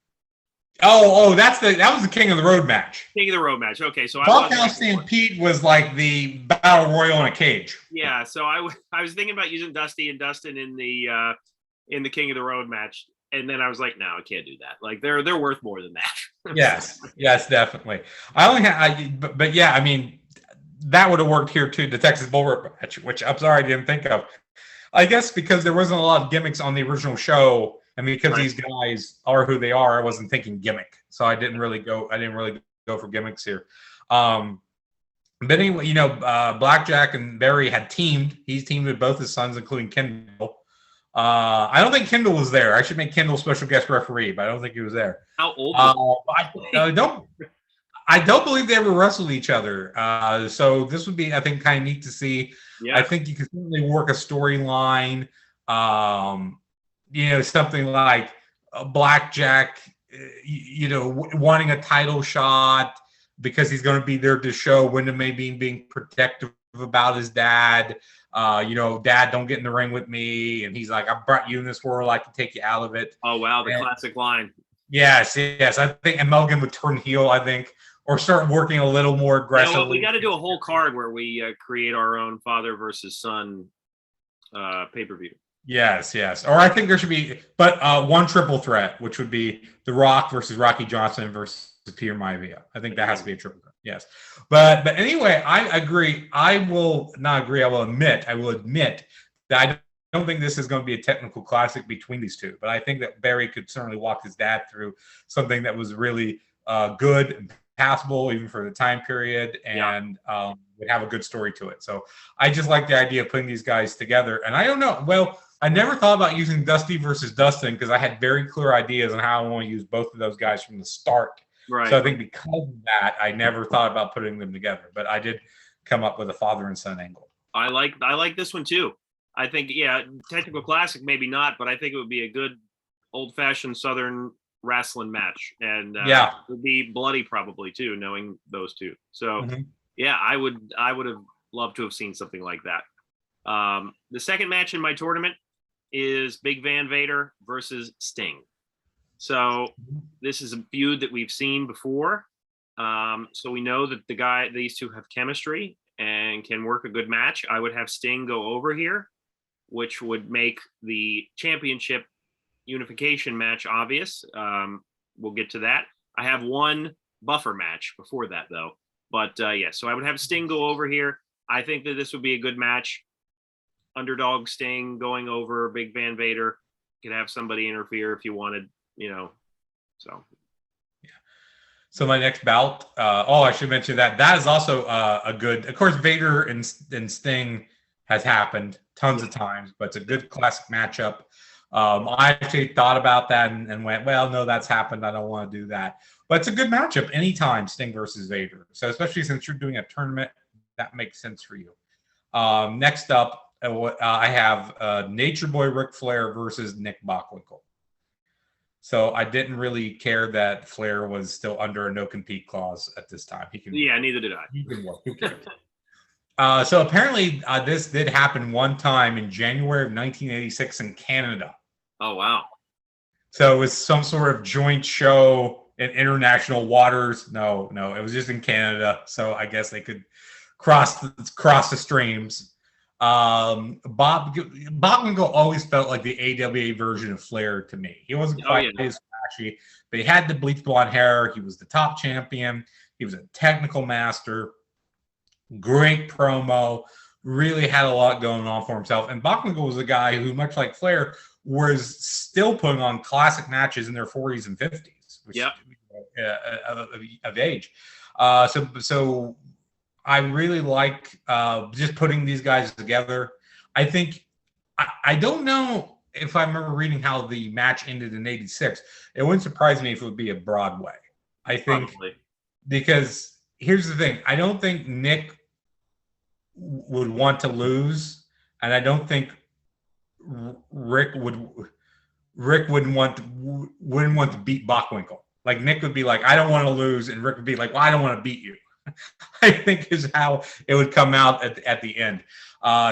That was the King of the Road match. King of the Road match. Okay, so Bunkhouse Stampede was like the battle royal in a cage. Yeah, so I was thinking about using Dusty and Dustin in the King of the Road match. And then I was like, no, I can't do that. Like they're worth more than that. yes, definitely. But yeah, I mean, that would have worked here too. The Texas Bull Rope match, which I'm sorry I didn't think of. I guess because there wasn't a lot of gimmicks on the original show, and because these guys are who they are, I wasn't thinking gimmick, so I didn't really go for gimmicks here. But anyway, you know, Blackjack and Barry had teamed. He's teamed with both his sons, including Kendall. I don't think Kendall was there. I should make Kendall special guest referee, but I don't think he was there. How old? I don't believe they ever wrestled each other. So this would be, I think, kind of neat to see. Yeah. I think you can certainly work a storyline. You know, something like Blackjack, you know, wanting a title shot because he's going to be there to show Wyndham maybe being protective about his dad. You know, Dad, don't get in the ring with me. And he's like, I brought you in this world. I can take you out of it. Oh, wow. The classic line. Yes. I think, and Mulligan would turn heel, I think, or start working a little more aggressively. Yeah, well, we got to do a whole card where we create our own father versus son pay-per-view. Yes. Or I think there should be, but one triple threat, which would be The Rock versus Rocky Johnson versus Peter Maivia. I think that has to be a triple threat. Yes. But anyway, I agree. I will admit that I don't think this is going to be a technical classic between these two. But I think that Barry could certainly walk his dad through something that was really good and passable, even for the time period, and would have a good story to it. So I just like the idea of putting these guys together. And I don't know. Well, I never thought about using Dusty versus Dustin because I had very clear ideas on how I want to use both of those guys from the start. Right. So I think because of that, I never thought about putting them together. But I did come up with a father and son angle. I like this one too. I think, technical classic, maybe not, but I think it would be a good old-fashioned Southern wrestling match. And it would be bloody probably too, knowing those two. So I would have loved to have seen something like that. The second match in my tournament is Big Van Vader versus Sting. So this is a feud that we've seen before. So we know that these two have chemistry and can work a good match. I would have Sting go over here, which would make the championship unification match obvious. We'll get to that. I have one buffer match before that though. But so I would have Sting go over here. I think that this would be a good match. Underdog Sting going over Big Van Vader. You could have somebody interfere if you wanted, so. Yeah. So my next bout, I should mention that is also a good, of course, Vader and Sting has happened tons of times, but it's a good classic matchup. I actually thought about that and went, well, no, that's happened. I don't want to do that. But it's a good matchup anytime, Sting versus Vader. So especially since you're doing a tournament, that makes sense for you. Next up, I have Nature Boy Ric Flair versus Nick Bockwinkel. So I didn't really care that Flair was still under a no-compete clause at this time. Neither did I. He can work. Who cares? So apparently this did happen one time in January of 1986 in Canada. Oh, wow. So it was some sort of joint show in international waters. No, it was just in Canada. So I guess they could cross the streams. Bockwinkel always felt like the AWA version of Flair to me. He wasn't quite as flashy, but he had the bleach blonde hair. He was the top champion. He was a technical master. Great promo. Really had a lot going on for himself. And Bockwinkel was a guy who, much like Flair, was still putting on classic matches in their 40s and 50s, which of age. So I really like just putting these guys together. I think I don't know if I remember reading how the match ended in '86. It wouldn't surprise me if it would be a Broadway. I think because here's the thing: I don't think Nick would want to lose, and I don't think Rick wouldn't want to beat Bockwinkel. Like Nick would be like, I don't want to lose, and Rick would be like, well, I don't want to beat you. I think is how it would come out at the end.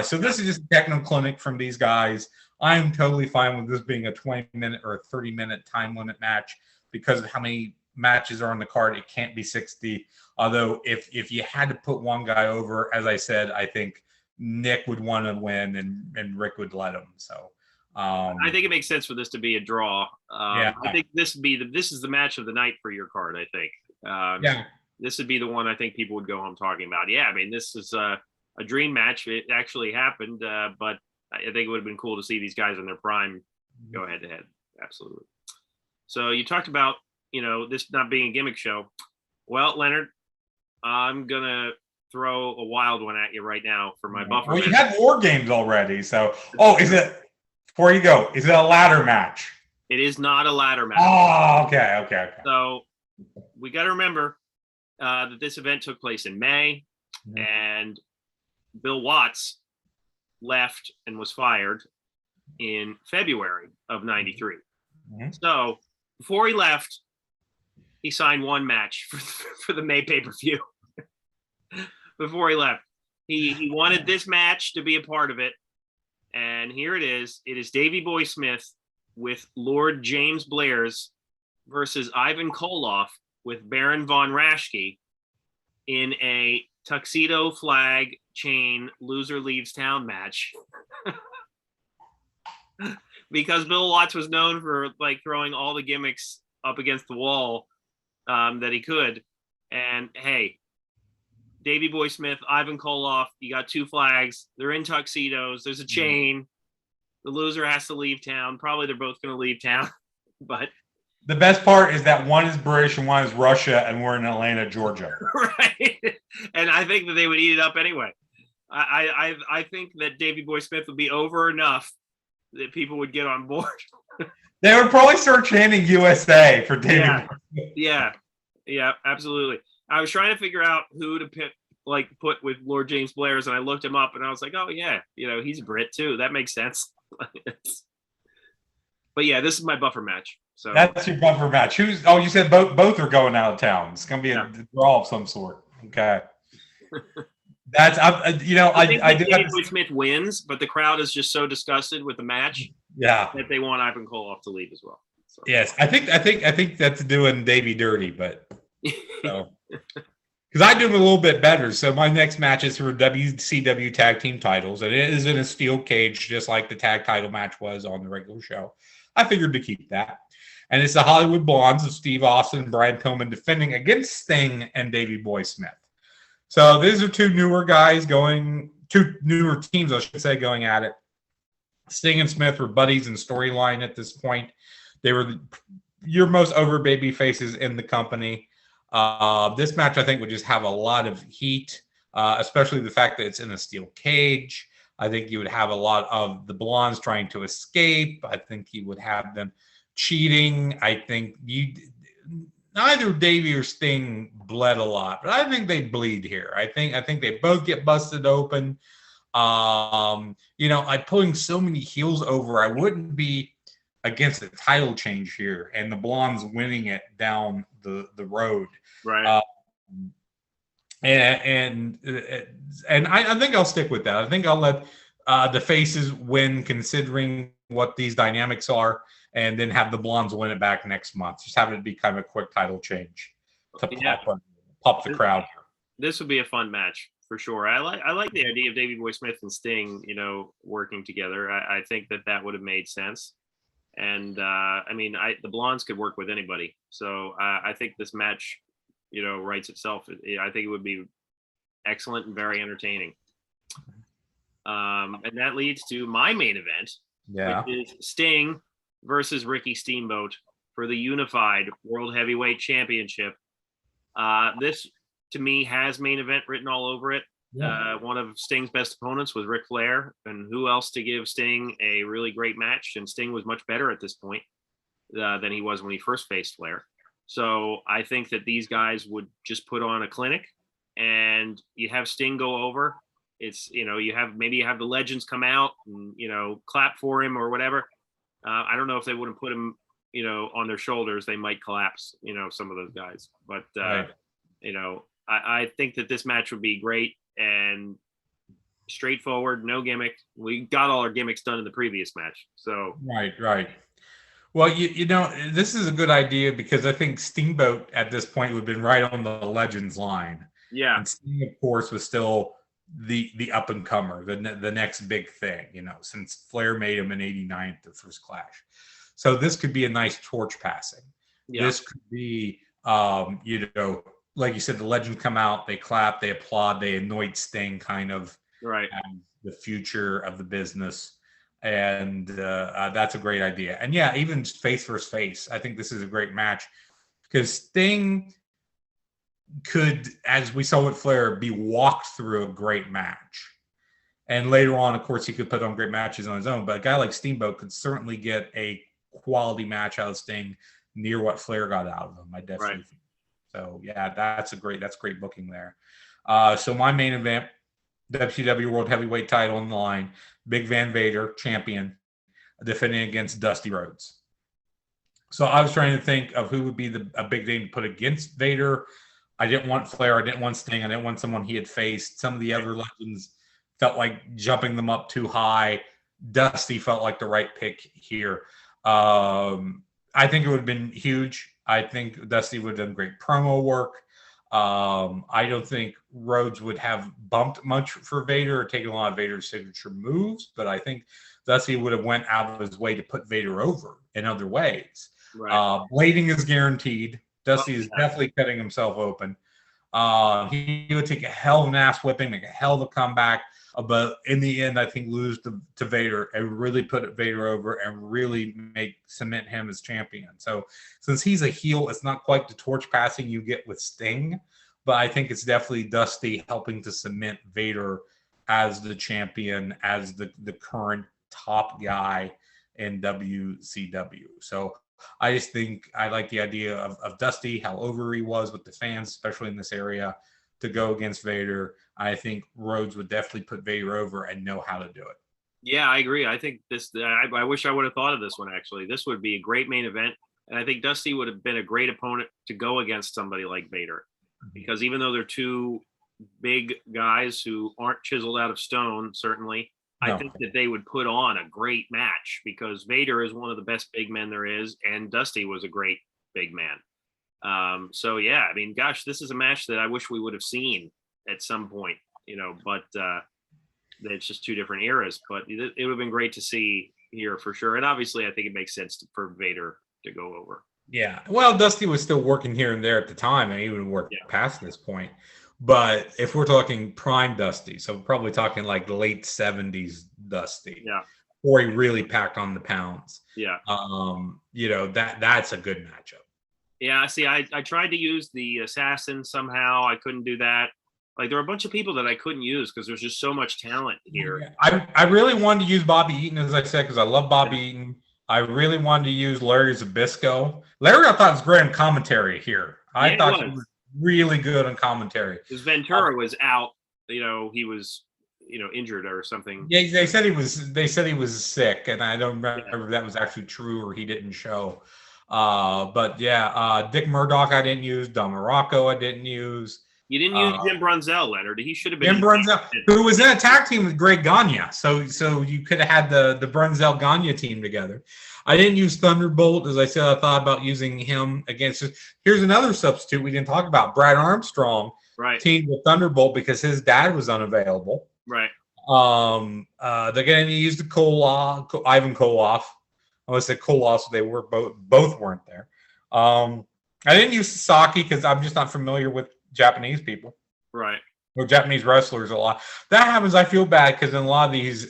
So this is just a technical clinic from these guys. I'm totally fine with this being a 20-minute or a 30-minute time limit match because of how many matches are on the card. It can't be 60. Although if you had to put one guy over, as I said, I think Nick would want to win and Rick would let him. So I think it makes sense for this to be a draw. I think this is the match of the night for your card. I think. This would be the one I think people would go home talking about. Yeah, I mean, this is a dream match. It actually happened, but I think it would have been cool to see these guys in their prime go head to head. Absolutely. So you talked about, this not being a gimmick show. Well, Leonard, I'm going to throw a wild one at you right now for my buffer. Well, you had War Games already. So, before you go, is it a ladder match? It is not a ladder match. Oh, okay. So we got to remember that this event took place in May, and Bill Watts left and was fired in February of '93. So before he left, he signed one match for the May pay-per-view. Before he left, he wanted this match to be a part of it, and here it is. It is Davey Boy Smith with Lord James Blair's versus Ivan Koloff with Baron von Raschke in a tuxedo flag chain loser leaves town match. Because Bill Watts was known for like throwing all the gimmicks up against the wall that he could. And hey, Davey Boy Smith, Ivan Koloff, you got two flags. They're in tuxedos. There's a chain. The loser has to leave town. Probably they're both going to leave town, but the best part is that one is British and one is Russia, and we're in Atlanta, Georgia. Right. And I think that they would eat it up anyway. I think that Davey Boy Smith would be over enough that people would get on board. They would probably start chanting USA for Davey. Yeah, absolutely. I was trying to figure out who to put with Lord James Blair's, and I looked him up, and I was like, oh, yeah, he's a Brit, too. That makes sense. But, yeah, this is my buffer match. So that's your buffer match. You said both are going out of town. It's going to be a draw of some sort. Okay. That's I do. Davey Boy Smith wins, but the crowd is just so disgusted with the match. Yeah. That they want Ivan Koloff to leave as well. So. Yes, I think that's doing Davey dirty, but because I do him a little bit better. So my next match is for WCW tag team titles, and it is in a steel cage, just like the tag title match was on the regular show. I figured to keep that. And it's the Hollywood Blondes of Steve Austin and Brian Pillman defending against Sting and Davey Boy Smith. So these are two newer teams, I should say, going at it. Sting and Smith were buddies in storyline at this point. They were your most over baby faces in the company. This match, I think, would just have a lot of heat, especially the fact that it's in a steel cage. I think you would have a lot of the Blondes trying to escape. I think you would have them cheating. I think neither Davey or Sting bled a lot, but I think they bleed here. I think they both get busted open. Pulling so many heels over, I wouldn't be against a title change here and the Blondes winning it down the road. Right. And I think I'll stick with that. I think I'll let the faces win, considering what these dynamics are, and then have the Blondes win it back next month. Just have it be kind of a quick title change to pop the crowd. This would be a fun match for sure. I like the idea of Davey Boy Smith and Sting, working together. I think that would have made sense. And I mean, the Blondes could work with anybody. So I think this match, writes itself. I think it would be excellent and very entertaining. And that leads to my main event, which is Sting versus Ricky Steamboat for the Unified World Heavyweight Championship. This, to me, has main event written all over it. Yeah. One of Sting's best opponents was Ric Flair, and who else to give Sting a really great match? And Sting was much better at this point than he was when he first faced Flair. So I think that these guys would just put on a clinic, and you have Sting go over. It's, you have the legends come out and, clap for him or whatever. I don't know if they wouldn't put him, on their shoulders, they might collapse, some of those guys. But, right. I think that this match would be great and straightforward, no gimmick. We got all our gimmicks done in the previous match. So right. Well, this is a good idea because I think Steamboat at this point would have been right on the Legends line. Yeah. And Sting, of course, was still the up and comer, the next big thing, since Flair made him in '89 at the first Clash. So this could be a nice torch passing. Yeah. This could be, like you said, the Legends come out, they clap, they applaud, they anoint Sting kind of right as the future of the business. And that's a great idea. And yeah, even face versus face, I think this is a great match because Sting could, as we saw with Flair, be walked through a great match. And later on, of course, he could put on great matches on his own. But a guy like Steamboat could certainly get a quality match out of Sting near what Flair got out of him. I definitely think. So, yeah, that's great booking there. So my main event, WCW World Heavyweight title on the line, Big Van Vader, champion, defending against Dusty Rhodes. So I was trying to think of who would be a big name to put against Vader. I didn't want Flair. I didn't want Sting. I didn't want someone he had faced. Some of the other legends felt like jumping them up too high. Dusty felt like the right pick here. I think it would have been huge. I think Dusty would have done great promo work. I don't think Rhodes would have bumped much for Vader or taken a lot of Vader's signature moves, but I think Dusty would have went out of his way to put Vader over in other ways. Right. Blading is guaranteed. Dusty is definitely cutting himself open. He would take a hell of an ass whipping, make a hell of a comeback, but in the end, I think lose to Vader and really put Vader over and really cement him as champion. So since he's a heel, it's not quite the torch passing you get with Sting, but I think it's definitely Dusty helping to cement Vader as the champion, as the current top guy in WCW. So I just think I like the idea of Dusty, how over he was with the fans, especially in this area, to go against Vader. I think Rhodes would definitely put Vader over and know how to do it. Yeah, I agree. I think I wish I would have thought of this one, actually. This would be a great main event. And I think Dusty would have been a great opponent to go against somebody like Vader. Because even though they're two big guys who aren't chiseled out of stone, certainly, I think that they would put on a great match because Vader is one of the best big men there is, and Dusty was a great big man. So yeah, I mean, gosh, this is a match that I wish we would have seen at some point, but it's just two different eras. But it would have been great to see here for sure. And obviously, I think it makes sense for Vader to go over. Yeah, well, Dusty was still working here and there at the time, and he would have worked past this point. But if we're talking prime Dusty, so probably talking like the late 70s Dusty, before he really packed on the pounds. Yeah. That's a good matchup. Yeah, see, I tried to use the assassin somehow. I couldn't do that. Like, there were a bunch of people that I couldn't use because there's just so much talent here. I really wanted to use Bobby Eaton, as I said, because I love Bobby Eaton. I really wanted to use Larry Zbyszko. Larry, I thought was great in commentary here. I thought he was really good on commentary. Because Ventura was out, he was, injured or something. Yeah, they said he was sick, and I don't remember if that was actually true or he didn't show. But Dick Murdoch I didn't use, Don Morocco I didn't use. You didn't use Jim Brunzell, Leonard. He should have been. Jim Brunzell, who was in a tag team with Greg Gagne. So you could have had the Brunzell Gagne team together. I didn't use Thunderbolt. As I said, I thought about using him against. Here's another substitute we didn't talk about. Brad Armstrong teamed with Thunderbolt because his dad was unavailable. Right. They're going to use the Ivan Koloff. I want to say Koloff, so they were both weren't there. I didn't use Sasaki because I'm just not familiar with Japanese people. Right. Or Japanese wrestlers a lot. That happens, I feel bad because in a lot of these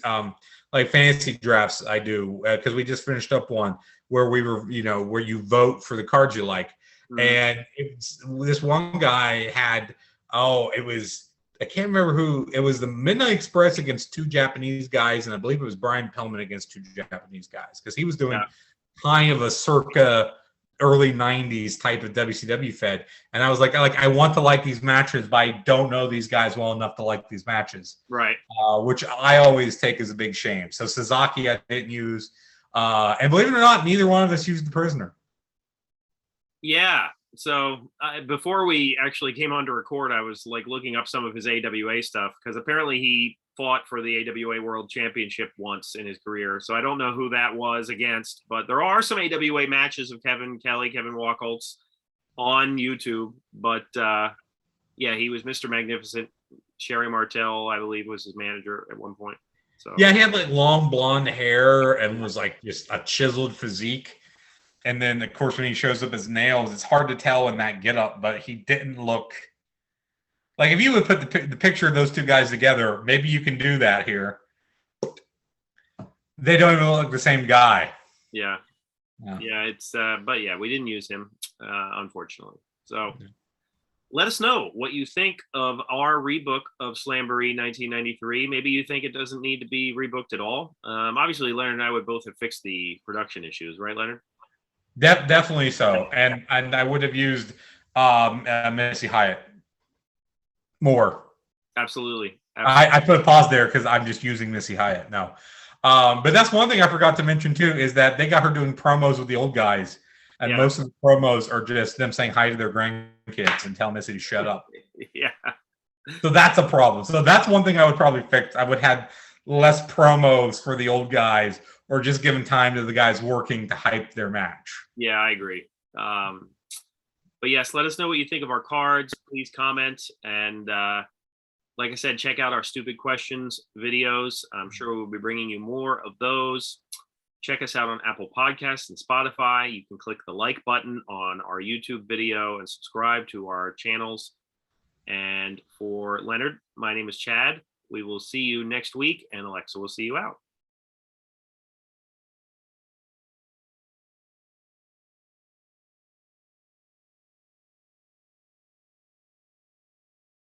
like fantasy drafts I do, because we just finished up one where we were, where you vote for the cards you like. Mm-hmm. And this one guy had, I can't remember who, it was the Midnight Express against two Japanese guys, and I believe it was Brian Pillman against two Japanese guys, because he was doing kind of a circa early 90s type of WCW fed. And I was like, I want to like these matches, but I don't know these guys well enough to like these matches. Right. Which I always take as a big shame. So Suzuki I didn't use. And believe it or not, neither one of us used the Prisoner. Yeah. So before we actually came on to record, I was like looking up some of his AWA stuff, because apparently he fought for the AWA World Championship once in his career. So I don't know who that was against, but there are some AWA matches of Kevin Kelly, Kevin Wacholtz on YouTube. But he was Mr. Magnificent. Sherry Martel, I believe, was his manager at one point. So yeah, he had like long blonde hair and was like just a chiseled physique. And then, of course, when he shows up as Nails, it's hard to tell in that getup, but he didn't look like, if you would put the picture of those two guys together, maybe you can do that here. They don't even look the same guy. Yeah. It's but yeah, we didn't use him, unfortunately. So let us know what you think of our rebook of Slamboree 1993. Maybe you think it doesn't need to be rebooked at all. Obviously, Leonard and I would both have fixed the production issues, right, Leonard? Definitely so. And I would have used Missy Hyatt more. Absolutely. I put a pause there because I'm just using Missy Hyatt now. But that's one thing I forgot to mention, too, is that they got her doing promos with the old guys. And most of the promos are just them saying hi to their grandkids and telling Missy to shut up. Yeah. So that's a problem. So that's one thing I would probably fix. I would have less promos for the old guys, or just giving time to the guys working to hype their match. Yeah, I agree. But yes, let us know what you think of our cards. Please comment. And like I said, check out our Stupid Questions videos. I'm sure we'll be bringing you more of those. Check us out on Apple Podcasts and Spotify. You can click the like button on our YouTube video and subscribe to our channels. And for Leonard, my name is Chad. We will see you next week, and Alexa will see you out.